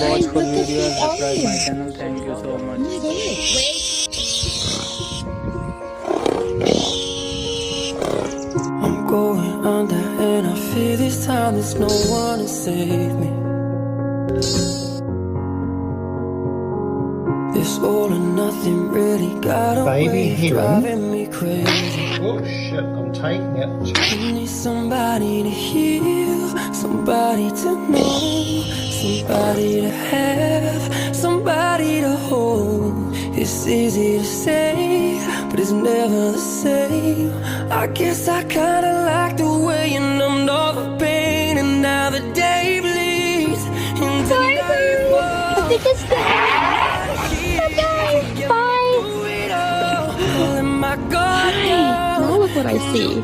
watch full video and subscribe my channel. Thank you so much. I'm going under and I feel this time there's no one to save me. This all or nothing really got away, driving me crazy. Oh shit, I'm taking it. I need somebody to heal, somebody to know, somebody to have, somebody to hold. It's easy to say, but it's never the same. I guess I kinda like the way you numbed all the pain, and now the day bleeds into nightfall. Think it's Bye. Hi. Now look what I see.